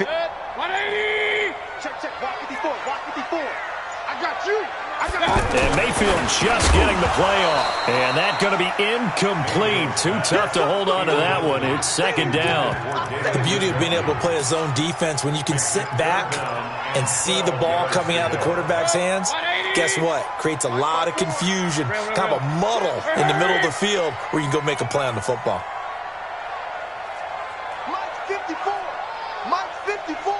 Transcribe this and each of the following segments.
180! Check, check. Walk 54. Walk 54. I got you. And Mayfield just getting the play off. And that's going to be incomplete. Too tough to hold on to that one. It's second down. The beauty of being able to play a zone defense, when you can sit back and see the ball coming out of the quarterback's hands, guess what? Creates a lot of confusion, kind of a muddle in the middle of the field where you can go make a play on the football. Mike's 54. Mike's 54.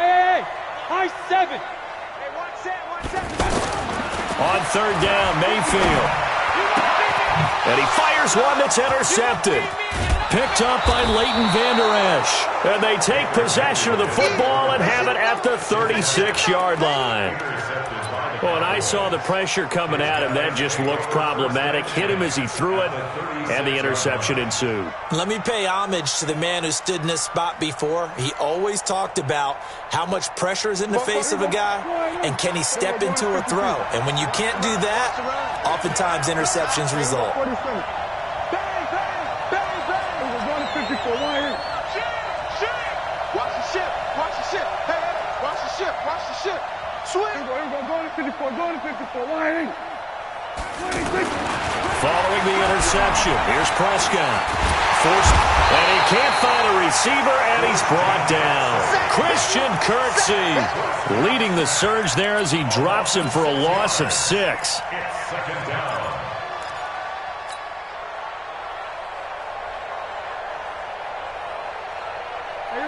Hey, high 7. Hey, 1-7. On third down, Mayfield. And he fires one that's intercepted. Picked up by Leighton Vander Esch. And they take possession of the football and have it at the 36-yard line. Well, and I saw the pressure coming at him. That just looked problematic. Hit him as he threw it, and the interception ensued. Let me pay homage to the man who stood in this spot before. He always talked about how much pressure is in the face of a guy, and can he step into a throw. And when you can't do that, oftentimes interceptions result. Bang, bang, bang, bang. We're going to 54. Watch the ship. Watch the ship. Hey, watch the ship. Watch the ship. Swing. Here we go. Going to 54. Going to 54. Lining. Following the interception, here's Prescott. Forced, and he can't find a receiver, and he's brought down. Christian Kirksey leading the surge there as he drops him for a loss of 6.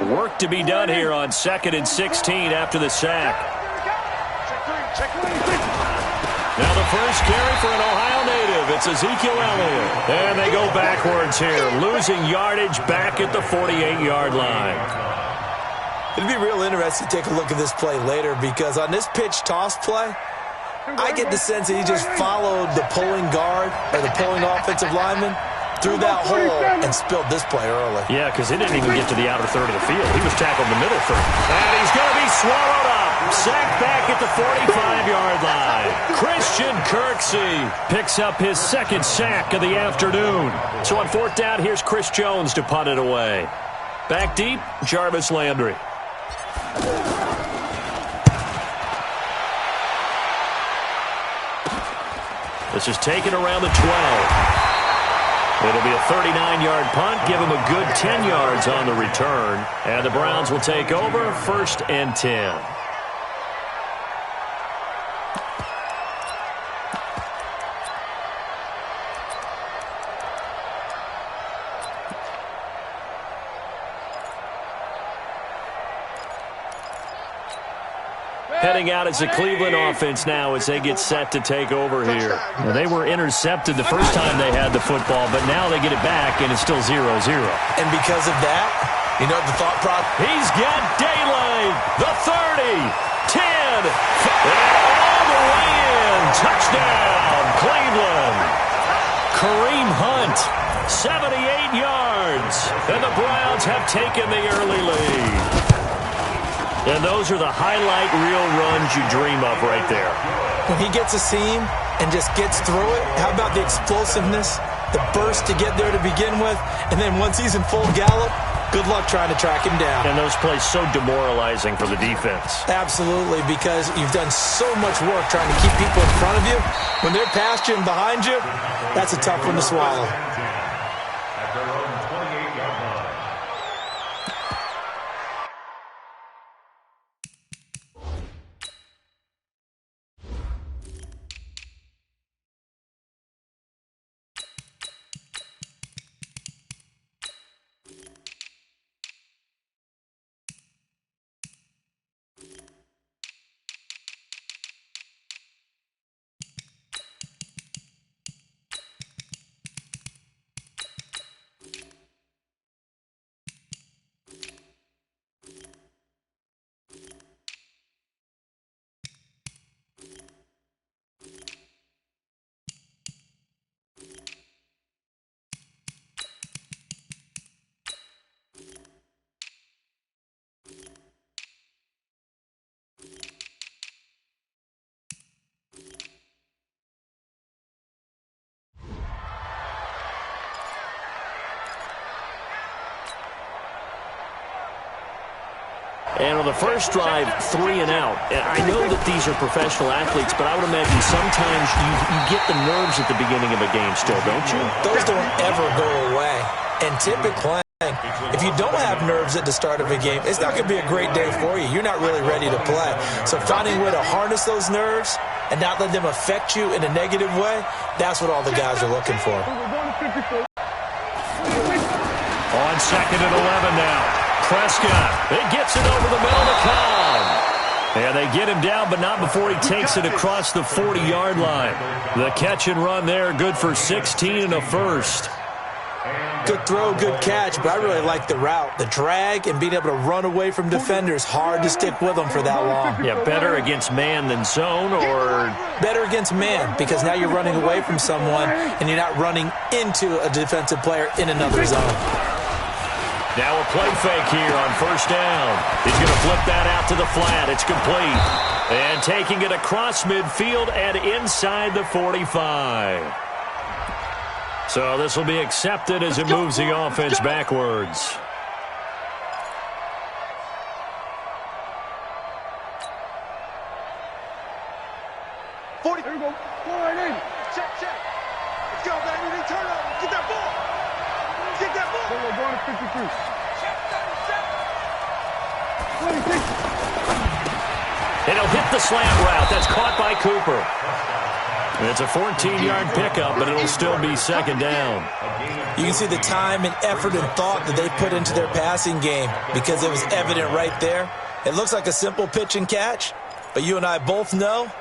Work to be done here on 2nd and 16 after the sack. Now the first carry for an Ohio native. It's Ezekiel Elliott. And they go backwards here, losing yardage back at the 48-yard line. It'd be real interesting to take a look at this play later, because on this pitch toss play, I get the sense that he just followed the pulling guard or the pulling offensive lineman through that hole and spilled this play early. Yeah, because he didn't even get to the outer third of the field. He was tackled in the middle third. And he's going to be swallowed up. Sacked back at the 45-yard line. Christian Kirksey picks up his second sack of the afternoon. So on fourth down, here's Chris Jones to punt it away. Back deep, Jarvis Landry. This is taken around the 12. It'll be a 39-yard punt, give him a good 10 yards on the return. And the Browns will take over, 1st and 10. Heading out as the Cleveland offense now as they get set to take over here. Well, they were intercepted the first time they had the football, but now they get it back, and it's still 0-0. And because of that, you know the thought process? He's got daylight. The 30, 10, and all the way in. Touchdown, Cleveland. Kareem Hunt, 78 yards. And the Browns have taken the early lead. And those are the highlight reel runs you dream of right there. When he gets a seam and just gets through it, how about the explosiveness, the burst to get there to begin with, and then once he's in full gallop, good luck trying to track him down. And those plays so demoralizing for the defense. Absolutely, because you've done so much work trying to keep people in front of you. When they're past you and behind you, that's a tough one to swallow. And on the first drive, 3 and out. And I know that these are professional athletes, but I would imagine sometimes you get the nerves at the beginning of a game still, don't you? Those don't ever go away. And typically, if you don't have nerves at the start of a game, it's not going to be a great day for you. You're not really ready to play. So finding a way to harness those nerves and not let them affect you in a negative way, that's what all the guys are looking for. On second and 11 now. Prescott, it gets it over the middle to Cobb. And they get him down, but not before he takes it across the 40-yard line. The catch and run there, good for 16 and a first. Good throw, good catch, but I really like the route. The drag and being able to run away from defenders, hard to stick with them for that long. Yeah, better against man than zone, or? Better against man, because now you're running away from someone and you're not running into a defensive player in another zone. Now a play fake here on first down. He's going to flip that out to the flat. It's complete. And taking it across midfield and inside the 45. So this will be accepted as it moves the offense backwards. There we go. Ball right in. Check. Let's go, baby. Turn over. Get that ball. Get that ball. There we go. Going to 53. It'll hit the slant route. That's caught by Cooper. It's a 14-yard pickup, but it'll still be second down. You can see the time and effort and thought that they put into their passing game because it was evident right there. It looks like a simple pitch and catch, but you and I both know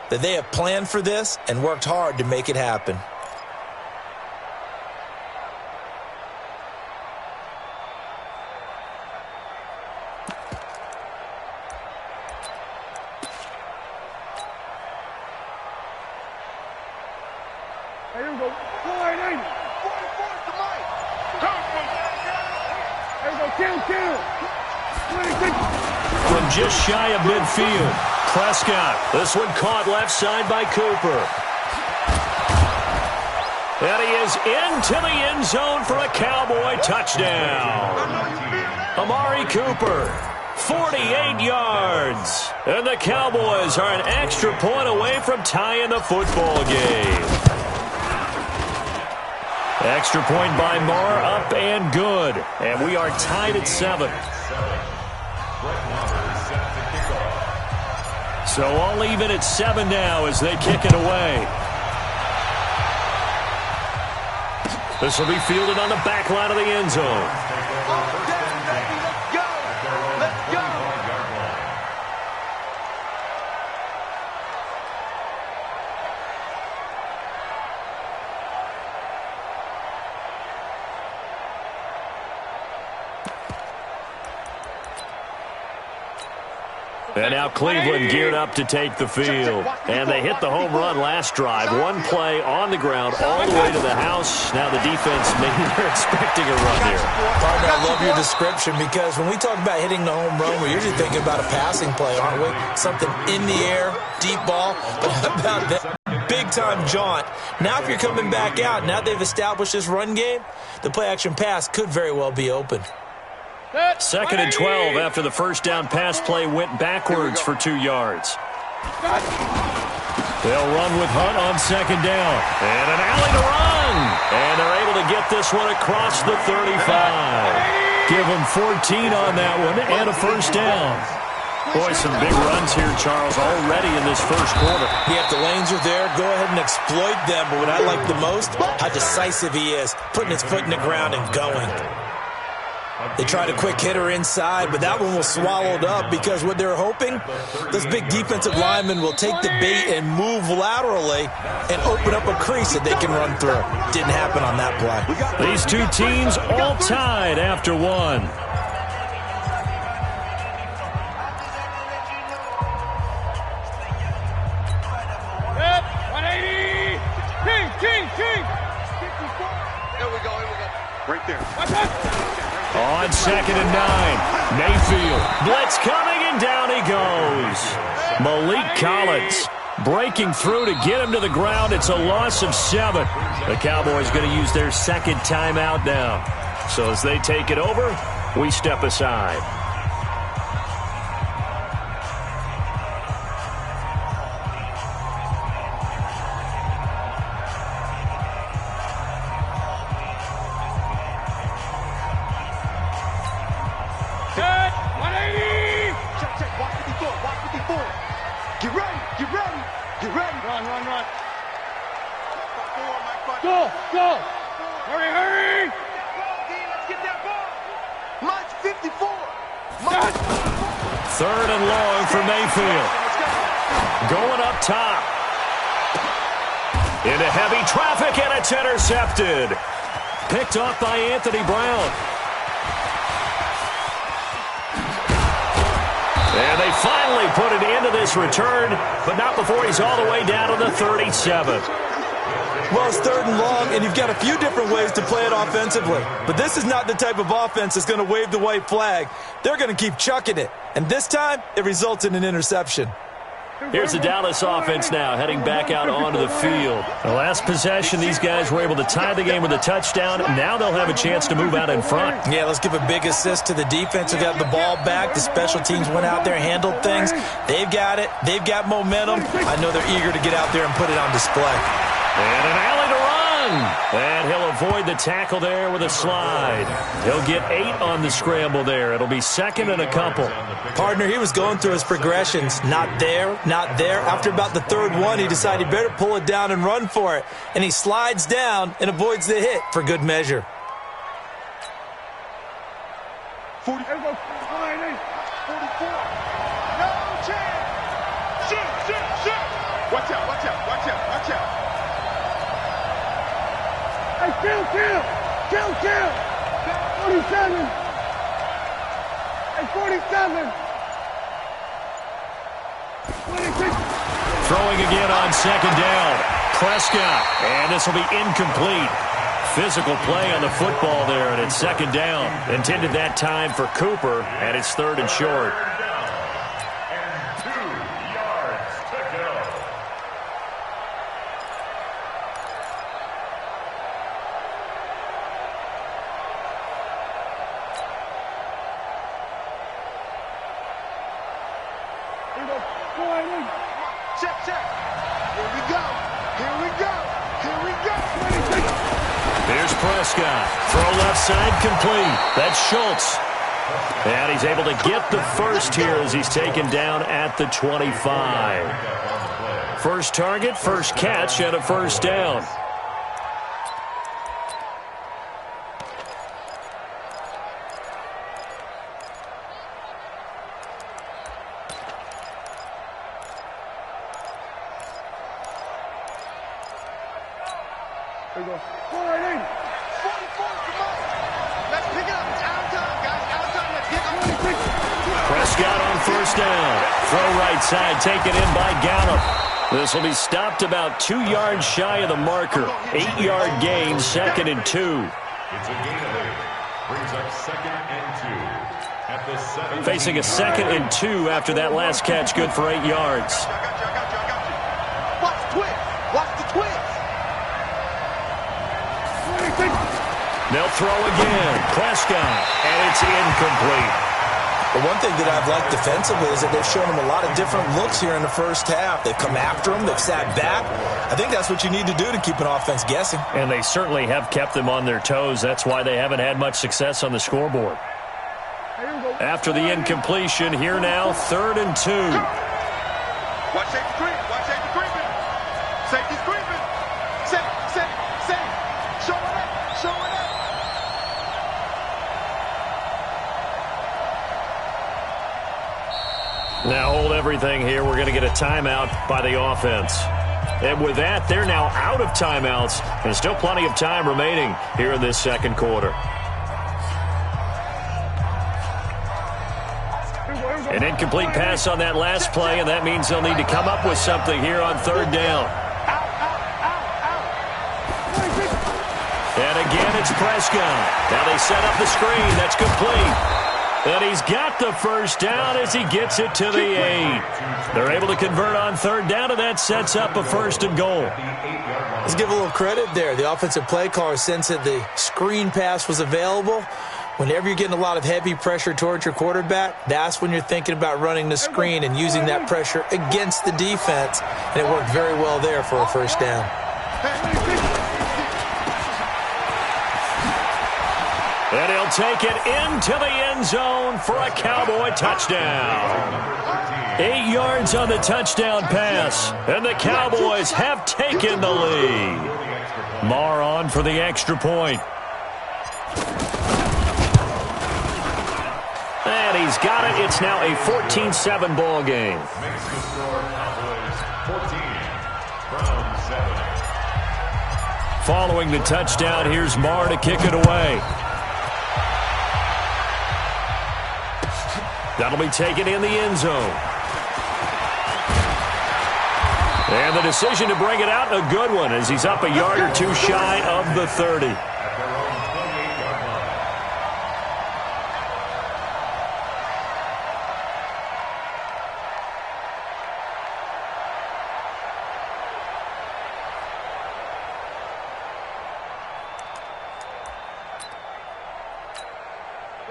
that they have planned for this and worked hard to make it happen. Here we go. Ball right in. 44 to Mike. There we go. Kill. From just shy of midfield, Prescott. This one caught left side by Cooper. And he is into the end zone for a Cowboy touchdown. Amari Cooper, 48 yards. And the Cowboys are an extra point away from tying the football game. Extra point by Marr, up and good. And we are tied at 7. So all even at 7 now as they kick it away. This will be fielded on the back line of the end zone. Let's go. And now Cleveland geared up to take the field. And they hit the home run last drive. One play on the ground all the way to the house. Now the defense, maybe they're expecting a run here. Partner, I love your description because when we talk about hitting the home run, we're usually thinking about a passing play, aren't we? Something in the air, deep ball. But how about that big-time jaunt? Now if you're coming back out, now they've established this run game, the play-action pass could very well be open. Second and 12 after the first down pass play went backwards for 2 yards. They'll run with Hunt on second down. And an alley to run. And they're able to get this one across the 35. Give them 14 on that one and a first down. Boy, some big runs here, Charles, already in this first quarter. Yeah, if the lanes are there, go ahead and exploit them. But what I like the most, how decisive he is, putting his foot in the ground and going. They tried a quick hitter inside, but that one was swallowed up because what they're hoping, those big defensive linemen will take the bait and move laterally and open up a crease that they can run through. Didn't happen on that play. These two teams all tied after one. Yep, 180. King. Here we go. Right there. Watch out. On second and 9, Mayfield. Blitz coming, and down he goes. Malik Collins breaking through to get him to the ground. It's a loss of 7. The Cowboys going to use their second timeout now. So as they take it over, we step aside. 4. Get ready, get ready, get ready. Run, run, run. Go, go. Hurry, hurry. Let's get that ball. Mine's 54. Third and long for Mayfield. Going up top. Into heavy traffic, and it's intercepted. Picked off by Anthony Brown. And they finally put an end to this return, but not before he's all the way down to the 37. Well, it's third and long, and you've got a few different ways to play it offensively. But this is not the type of offense that's going to wave the white flag. They're going to keep chucking it. And this time, it results in an interception. Here's the Dallas offense now, heading back out onto the field. The last possession, these guys were able to tie the game with a touchdown. Now they'll have a chance to move out in front. Yeah, let's give a big assist to the defense who got the ball back. The special teams went out there and handled things. They've got it. They've got momentum. I know they're eager to get out there and put it on display. And an alley to run. And he'll avoid the tackle there with a slide. He'll get 8 on the scramble there. It'll be second and a couple. Partner, he was going through his progressions. Not there, not there. After about the third one, he decided he better pull it down and run for it. And he slides down and avoids the hit for good measure. 40. 44. No chance. Shoot. Watch out, watch out, watch out, watch out. Hey, kill. 47. Hey, 47. 26. Throwing again on second down. Prescott, and this will be incomplete. Physical play on the football there, and it's second down. Intended that time for Cooper, and it's third and short. Check. Here we go. Here's Prescott. Throw left side complete. That's Schultz. And he's able to get the first here as he's taken down at the 25. First target, first catch, and a first down. There you go. 44, come on. Let's pick it up. It's out of time, guys. Out of time. Let's get up. Prescott on first down. Throw right side, taken in by Gallup. This will be stopped about 2 yards shy of the marker. 8-yard gain, second and 2. It's a gain of 8. Brings up second and 2. At the 7. Facing a second and 2 after that last catch, good for 8 yards. I got you. Watch the twist. Watch the twist. They'll throw again. Prescott, and it's incomplete. The one thing that I've liked defensively is that they've shown him a lot of different looks here in the first half. They've come after him. They've sat back. I think that's what you need to do to keep an offense guessing. And they certainly have kept them on their toes. That's why they haven't had much success on the scoreboard. After the incompletion, here now, third and 2. Watch safety creep. Watch safety creeping. Safety's creeping. Safe. Show it up. Now hold everything here. We're going to get a timeout by the offense. And with that, they're now out of timeouts. And still plenty of time remaining here in this second quarter. An incomplete pass on that last play, and that means they'll need to come up with something here on third down. And again, it's Prescott. Now they set up the screen. That's complete. And he's got the first down as he gets it to the 8. They're able to convert on third down, and that sets up a first and goal. Let's give a little credit there. The offensive play caller sensed that the screen pass was available. Whenever you're getting a lot of heavy pressure towards your quarterback, that's when you're thinking about running the screen and using that pressure against the defense. And it worked very well there for a first down. And And he'll take it into the end zone for a Cowboy touchdown. 8 yards on the touchdown pass, and the Cowboys have taken the lead. Marr on for the extra point. And he's got it. It's now a 14-7 ball game. Makes the score Cowboys 14 from 7. Following the touchdown, here's Marr to kick it away. That'll be taken in the end zone. And the decision to bring it out, a good one, as he's up a yard or two shy of the 30. At their own 28-yard line.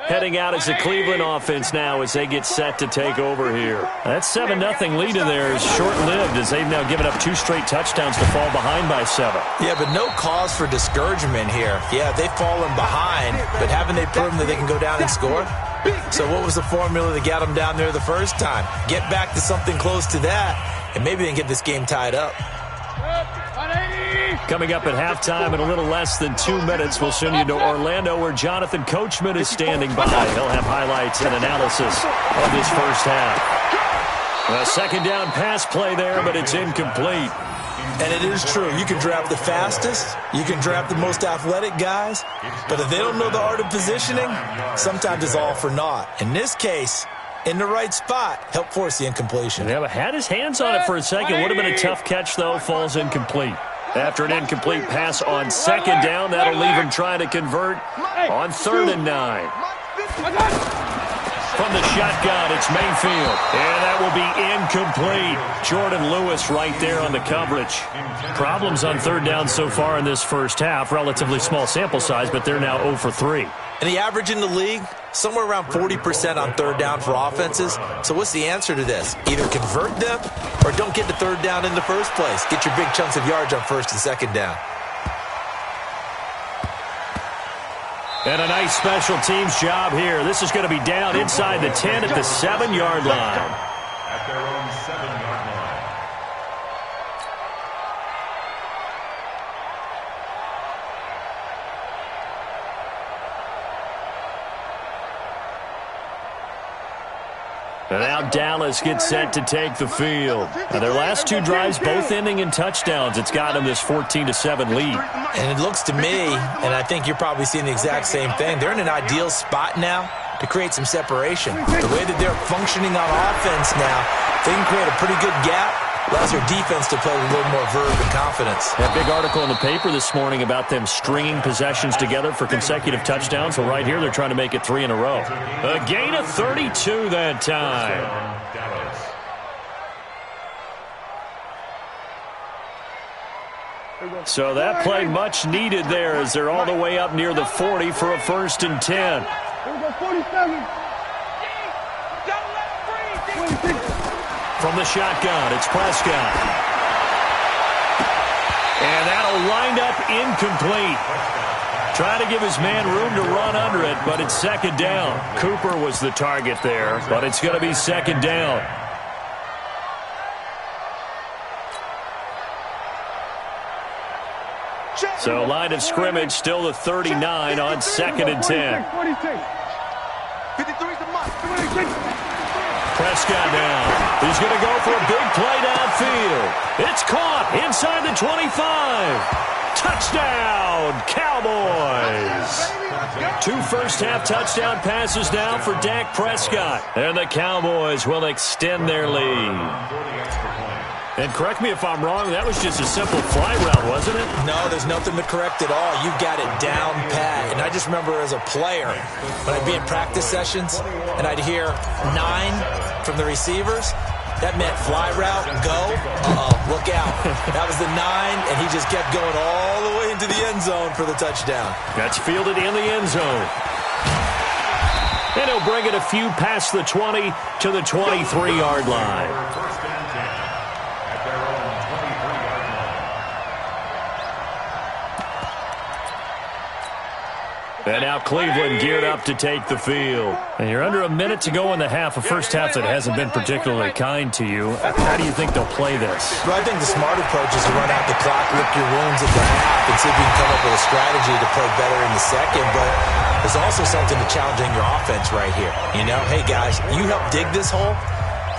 Heading out as the Cleveland offense now as they get set to take over here. That 7-0 lead in there is short-lived as they've now given up 2 straight touchdowns to fall behind by 7. Yeah, but no cause for discouragement here. Yeah, they've fallen behind, but haven't they proven that they can go down and score? So what was the formula that got them down there the first time? Get back to something close to that, and maybe they can get this game tied up. Coming up at halftime in a little less than 2 minutes, we'll send you to Orlando where Jonathan Coachman is standing by. He'll have highlights and analysis of this first half. A second down pass play there, but it's incomplete. And it is true. You can draft the fastest. You can draft the most athletic guys. But if they don't know the art of positioning, sometimes it's all for naught. In this case, in the right spot, help force the incompletion. Yeah, but had his hands on it for a second. Would have been a tough catch, though. Falls incomplete. After an incomplete pass on second down, that'll leave him trying to convert on 3rd and 9. From the shotgun, it's Mayfield. And that will be incomplete. Jordan Lewis right there on the coverage. Problems on 3rd down so far in this first half. Relatively small sample size, but they're now 0 for 3. And the average in the league, somewhere around 40% on 3rd down for offenses. So what's the answer to this? Either convert them or don't get to 3rd down in the first place. Get your big chunks of yards on 1st and 2nd down. And a nice special teams job here. This is going to be down inside the 10 at the 7-yard line. At their own 7-yard line. And now Dallas gets set to take the field. Now their last 2 drives both ending in touchdowns. It's got them this 14-7 lead. And it looks to me, and I think you're probably seeing the exact same thing, they're in an ideal spot now to create some separation. The way that they're functioning on offense now, they can create a pretty good gap. Allows their defense to play with a little more verve and confidence. That big article in the paper this morning about them stringing possessions together for consecutive touchdowns. Well, right here, they're trying to make it 3 in a row. A gain of 32 that time. So that play much needed there as they're all the way up near the 40 for a 1st and 10. Here we go, 47. From the shotgun, it's Prescott. And that'll wind up incomplete. Trying to give his man room to run under it, but it's 2nd down. Cooper was the target there, but it's going to be 2nd down. So line of scrimmage still the 39 on 2nd and 10. 53's the mark. Prescott now. He's going to go for a big play downfield. It's caught inside the 25. Touchdown, Cowboys. 2 first-half touchdown passes now for Dak Prescott. And the Cowboys will extend their lead. And correct me if I'm wrong, that was just a simple fly route, wasn't it? No, there's nothing to correct at all. You got it down pat. And I just remember as a player, when I'd be in practice sessions and I'd hear 9 from the receivers, that meant fly route, go, look out. That was the 9, and he just kept going all the way into the end zone for the touchdown. That's fielded in the end zone. And he'll bring it a few past the 20 to the 23-yard line. And now Cleveland geared up to take the field. And you're under a minute to go in the half, a first half that hasn't been particularly kind to you. How do you think they'll play this? Well, I think the smart approach is to run out the clock, lick your wounds at the half, and see if you can come up with a strategy to play better in the second. But there's also something to challenging your offense right here. You know, hey, guys, you help dig this hole.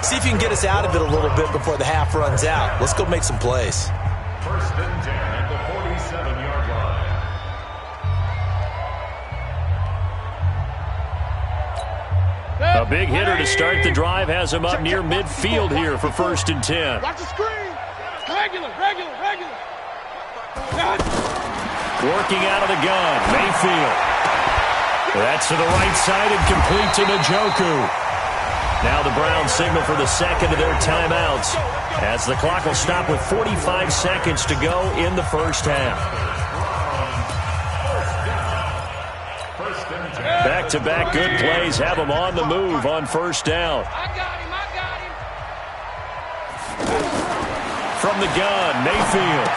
See if you can get us out of it a little bit before the half runs out. Let's go make some plays. First and 10 at the 47-yard line. A big hitter to start the drive has him up near midfield here for first and 10. Watch the screen. Regular. Working out of the gun, Mayfield. That's to the right side and complete to Njoku. Now the Browns signal for the second of their timeouts as the clock will stop with 45 seconds to go in the first half. Back-to-back good plays have them on the move on first down. I got him. From the gun, Mayfield.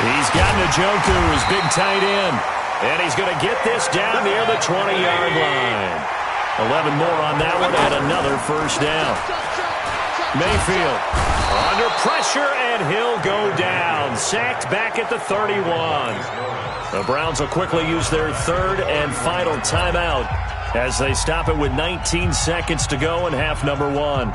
He's got Njoku, his big tight end. And he's going to get this down near the 20-yard line. 11 more on that one and another first down. Mayfield under pressure, and he'll go down. Sacked back at the 31. The Browns will quickly use their third and final timeout as they stop it with 19 seconds to go in half number one.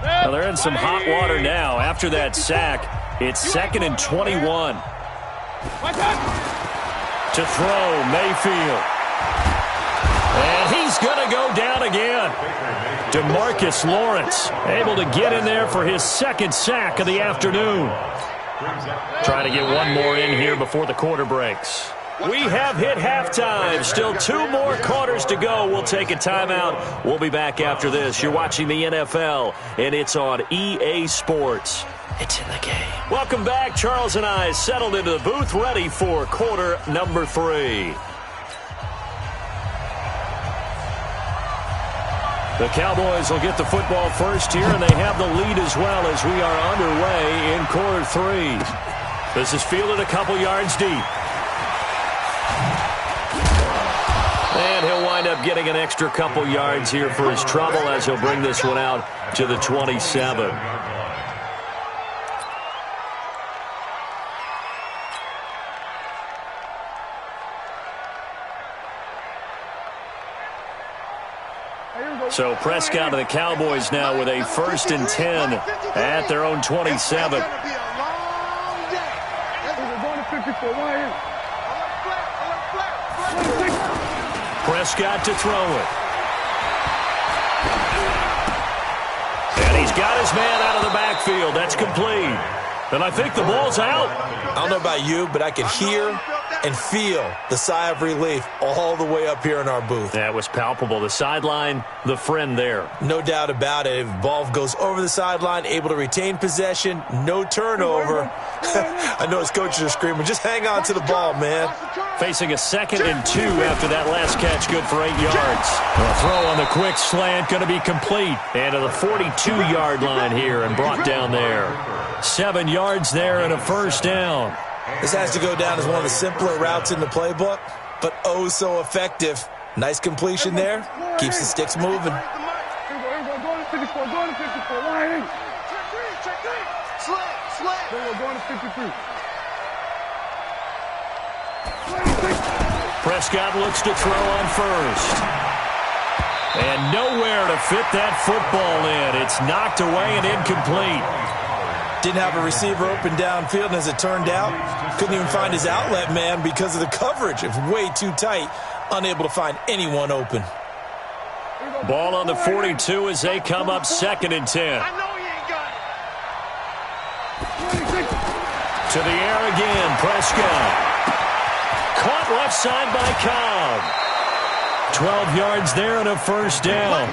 Well, they're in some hot water now. After that sack, it's second and 21. To throw, Mayfield. And he's going to go down again. DeMarcus Lawrence able to get in there for his second sack of the afternoon. Trying to get one more in here before the quarter breaks. We have hit halftime. Still 2 more quarters to go. We'll take a timeout. We'll be back after this. You're watching the NFL, and it's on EA Sports. It's in the game. Welcome back. Charles and I settled into the booth, ready for quarter number 3. The Cowboys will get the football first here, and they have the lead as well as we are underway in quarter 3. This is fielded a couple yards deep. And he'll wind up getting an extra couple yards here for his trouble as he'll bring this one out to the 27. So Prescott and the Cowboys now with a first and 10 at their own 27. Prescott to throw it. And he's got his man out of the backfield. That's complete. And I think the ball's out. I don't know about you, but I could hear and feel the sigh of relief all the way up here in our booth. That was palpable. The sideline, the friend there. No doubt about it. If the ball goes over the sideline, able to retain possession, no turnover. I know his coaches are screaming, just hang on to the ball, man. Facing a second and 2 after that last catch, good for 8 yards. A throw on the quick slant, going to be complete. And to the 42-yard line here and brought down there. 7 yards there and a first down. This has to go down as one of the simpler routes in the playbook, but oh so effective. Nice completion there. Keeps the sticks moving. Prescott looks to throw on first. And nowhere to fit that football in. It's knocked away and incomplete. Didn't have a receiver open downfield, and as it turned out, couldn't even find his outlet man because of the coverage. It was way too tight, unable to find anyone open. Ball on the 42 as they come up second and 10. To the air again, Prescott. Caught left side by Cobb. 12 yards there and a first down.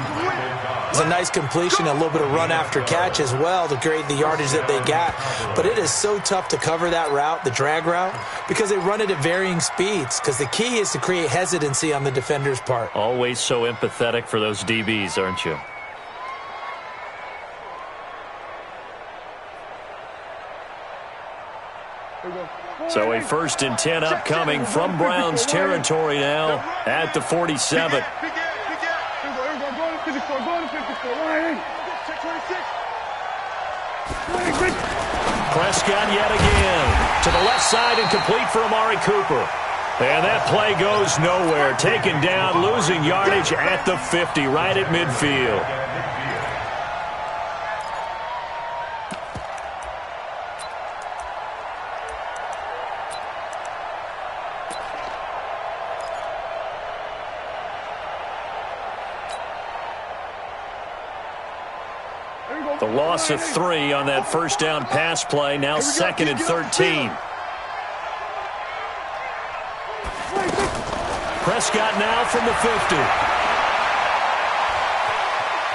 It's a nice completion, a little bit of run after catch as well to create the yardage that they got. But it is so tough to cover that route, the drag route, because they run it at varying speeds. Because the key is to create hesitancy on the defender's part. Always so empathetic for those DBs, aren't you? So a 1st and 10 upcoming from Browns territory now at the 47. Prescott yet again to the left side and complete for Amari Cooper. And that play goes nowhere. Taken down, losing yardage at the 50, right at midfield. The loss of 3 on that first down pass play, now 2nd and 13. Prescott now from the 50.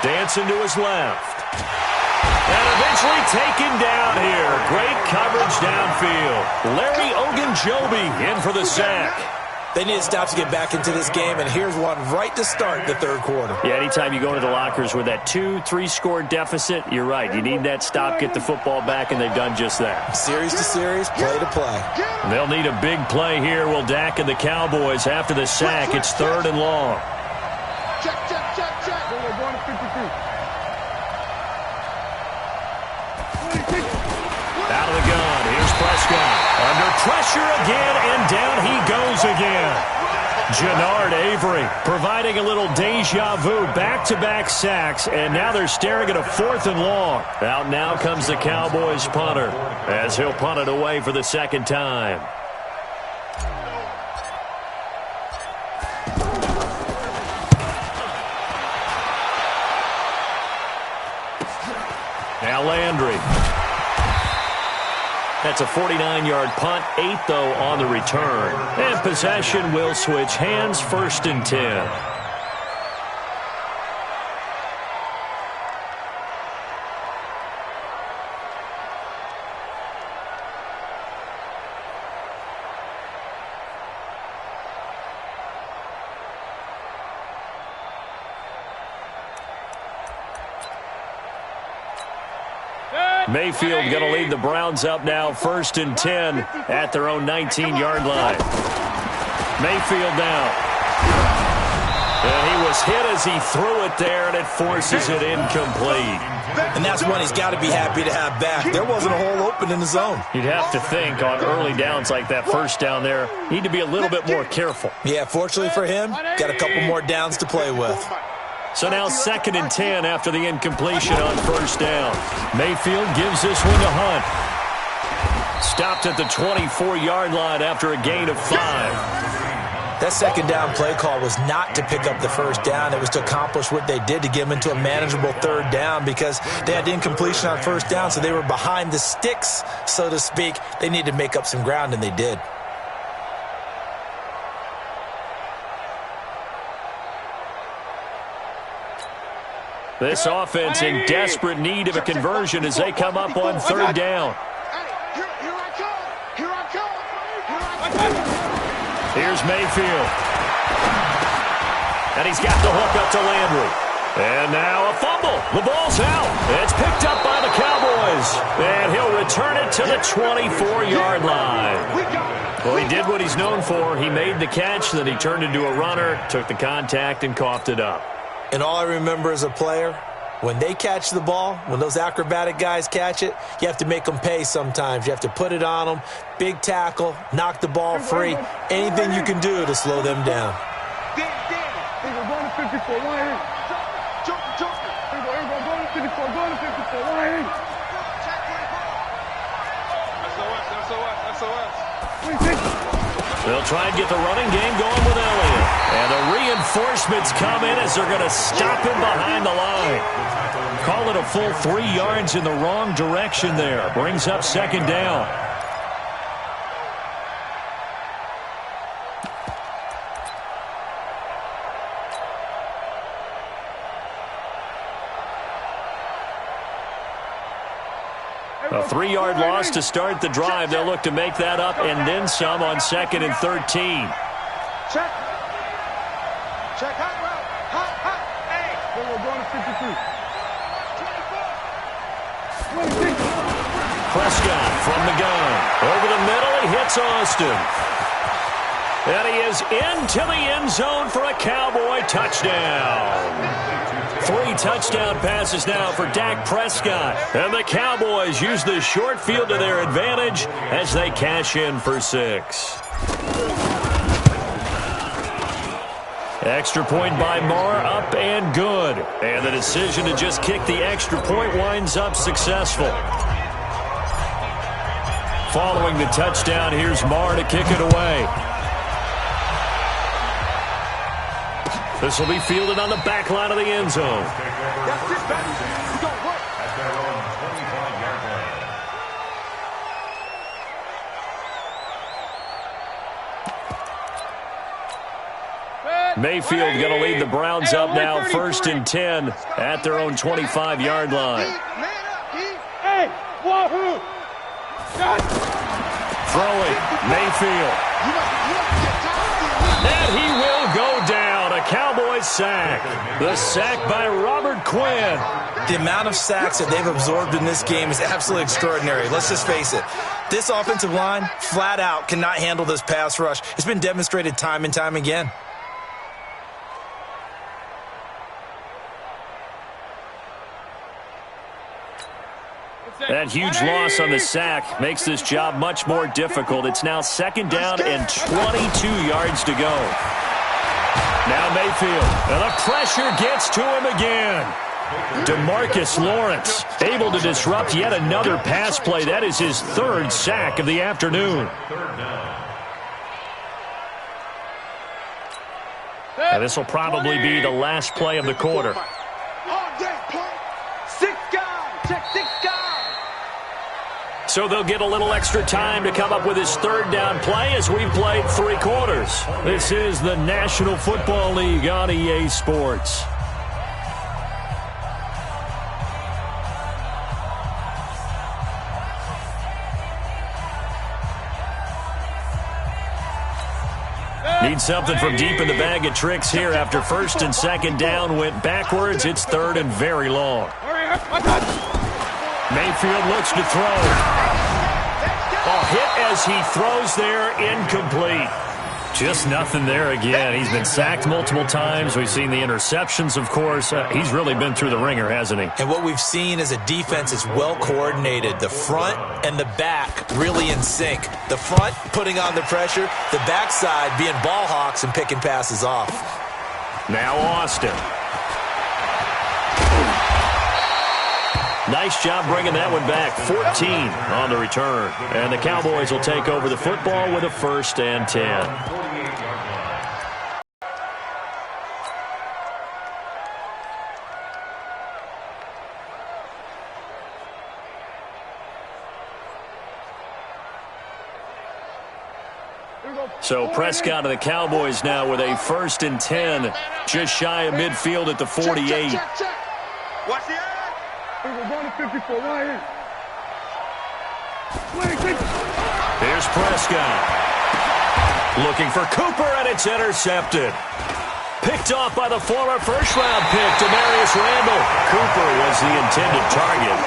Dancing to his left. And eventually taken down here. Great coverage downfield. Larry Ogunjobi in for the sack. They need to stop to get back into this game, and here's one right to start the third quarter. Yeah, anytime you go into the lockers with that 2-3 score deficit, you're right. You need that stop, get the football back, and they've done just that. Series to series, play to play. They'll need a big play here, will Dak and the Cowboys after the sack. It's 3rd and long. Check. Going to 53. Out of the gun. Here's Prescott. Under pressure again, and down he goes again. Jannard Avery providing a little deja vu. Back-to-back sacks, and now they're staring at a 4th and long. Out now comes the Cowboys punter as he'll punt it away for the 2nd time. Now Landry. That's a 49-yard punt, 8 though on the return. And possession will switch hands, 1st and 10. Mayfield going to lead the Browns up now, 1st and 10 at their own 19-yard line. Mayfield now. And he was hit as he threw it there, and it forces it incomplete. And that's one he's got to be happy to have back. There wasn't a hole open in the zone. You'd have to think on early downs like that first down there, need to be a little bit more careful. Yeah, fortunately for him, got a couple more downs to play with. So now 2nd and 10 after the incompletion on 1st down. Mayfield gives this one to Hunt. Stopped at the 24-yard line after a gain of 5. That 2nd down play call was not to pick up the 1st down. It was to accomplish what they did to get them into a manageable 3rd down because they had incompletion on 1st down, so they were behind the sticks, so to speak. They needed to make up some ground, and they did. This offense in desperate need of a conversion as they come up on 3rd down. Here's Mayfield. And he's got the hook up to Landry. And now a fumble. The ball's out. It's picked up by the Cowboys. And he'll return it to the 24-yard line. Well, he did what he's known for. He made the catch, then he turned into a runner, took the contact, and coughed it up. And all I remember as a player, when they catch the ball, when those acrobatic guys catch it, you have to make them pay sometimes. You have to put it on them, big tackle, knock the ball free, anything you can do to slow them down. They'll try and get the running game going with Elliott. And the reinforcements come in as they're going to stop him behind the line. Call it a full 3 yards in the wrong direction there. Brings up 2nd down. A 3-yard loss to start the drive. They'll look to make that up and then some on 2nd and 13. Check. Check. Hot route. Hot. Hey. We're going to 54. 26. Prescott from the gun. Over the middle, he hits Austin. And he is into the end zone for a Cowboy touchdown. 3 touchdown passes now for Dak Prescott. And the Cowboys use the short field to their advantage as they cash in for 6. Extra point by Marr, up and good. And the decision to just kick the extra point winds up successful. Following the touchdown, here's Marr to kick it away. This will be fielded on the back line of the end zone. That's it, baby. You don't work. At their own 25-yard line. Mayfield going to lead the Browns up now, 1st and 10 at their own 25-yard line. Hey, wahoo! Throwing, Mayfield. And he will go down. A Cowboys sack. The sack by Robert Quinn. The amount of sacks that they've absorbed in this game is absolutely extraordinary. Let's just face it. This offensive line, flat out, cannot handle this pass rush. It's been demonstrated time and time again. That huge loss on the sack makes this job much more difficult. It's now 2nd down and 22 yards to go. Now Mayfield, and the pressure gets to him again. DeMarcus Lawrence able to disrupt yet another pass play. That is his 3rd sack of the afternoon. And this will probably be the last play of the quarter. So they'll get a little extra time to come up with his 3rd down play as we've played 3 quarters. This is the National Football League on EA Sports. Need something from deep in the bag of tricks here after 1st and 2nd down went backwards. It's 3rd and very long. Mayfield looks to throw. A hit as he throws there, incomplete. Just nothing there again. He's been sacked multiple times. We've seen the interceptions, of course. He's really been through the ringer, hasn't he? And what we've seen is a defense is well coordinated. The front and the back really in sync. The front putting on the pressure, the backside being ball hawks and picking passes off. Now Austin. Nice job bringing that one back. 14 on the return. And the Cowboys will take over the football with a 1st and 10. So Prescott of the Cowboys now with a 1st and 10, just shy of midfield at the 48. Watch the eye. We're going to 54. Right here. Here's Prescott. Looking for Cooper, and it's intercepted. Picked off by the former 1st-round pick, Demarius Randall. Cooper was the intended target.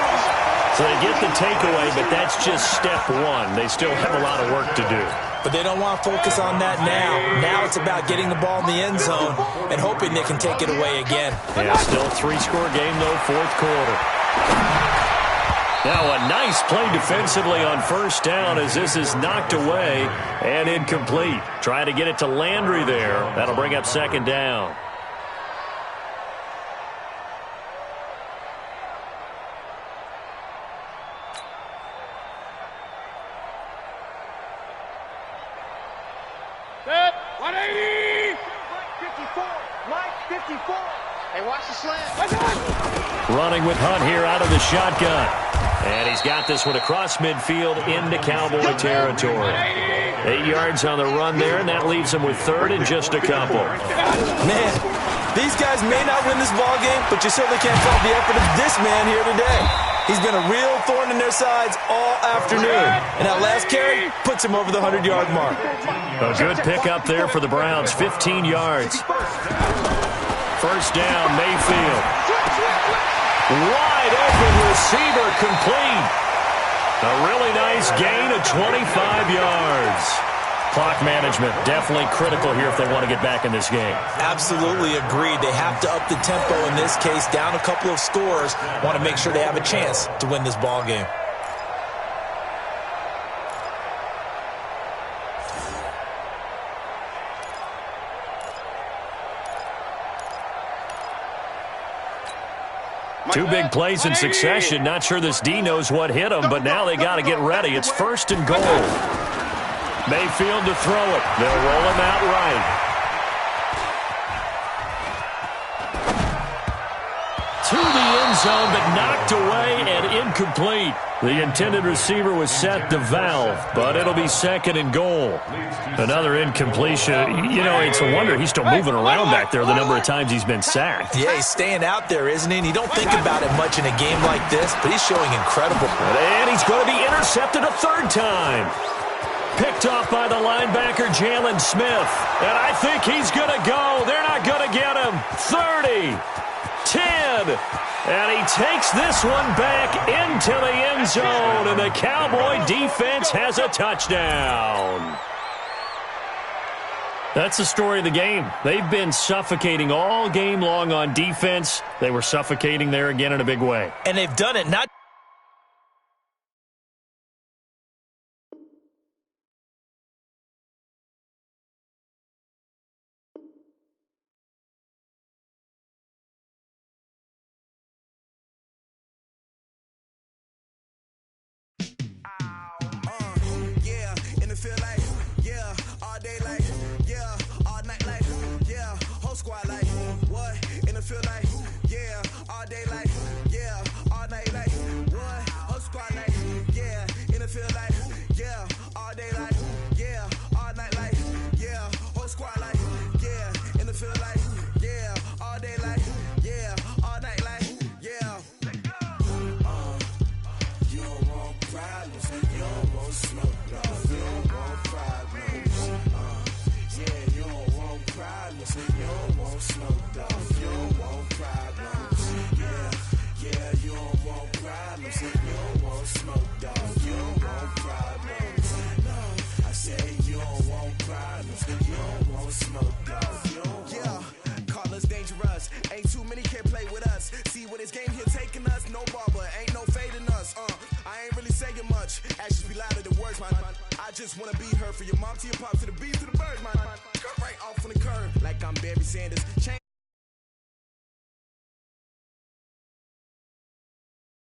So they get the takeaway, but that's just step 1. They still have a lot of work to do. But they don't want to focus on that now. Now it's about getting the ball in the end zone and hoping they can take it away again. Yeah, still a 3-score game, though, 4th quarter. Now a nice play defensively on 1st down as this is knocked away and incomplete. Trying to get it to Landry there. That'll bring up 2nd down. Set. 180. 54. Mike, 54. Hey, watch the slant. Running with Hunt here out of the shotgun. And he's got this one across midfield into Cowboy territory. 8 yards on the run there, and that leaves him with 3rd and just a couple. Man, these guys may not win this ball game, but you certainly can't fault the effort of this man here today. He's been a real thorn in their sides all afternoon. And that last carry puts him over the 100-yard mark. A good pickup there for the Browns, 15 yards. First down, Mayfield. Wide open receiver complete. A really nice gain of 25 yards. Clock management definitely critical here if they want to get back in this game. Absolutely agreed. They have to up the tempo in this case, down a couple of scores. Want to make sure they have a chance to win this ball game. Two big plays in succession. Not sure this D knows what hit him, but now they got to get ready. It's first and goal. Mayfield to throw it. They'll roll him out right. To the end zone, but knocked away and incomplete. The intended receiver was set to Valve, but it'll be second and goal. Another incompletion. You know, it's a wonder he's still moving around back there the number of times he's been sacked. Yeah, he's staying out there, isn't he? And you don't think about it much in a game like this, but he's showing incredible. And he's going to be intercepted a third time. Picked off by the linebacker, Jalen Smith. And I think he's going to go. They're not going to get him. 30, 10. And he takes this one back into the end zone. And the Cowboy defense has a touchdown. That's the story of the game. They've been suffocating all game long on defense. They were suffocating there again in a big way. And they've done it not just wanna be her for your mom to your pop to the beat to the birds, man. Cut right off on the curb like I'm Barry Sanders.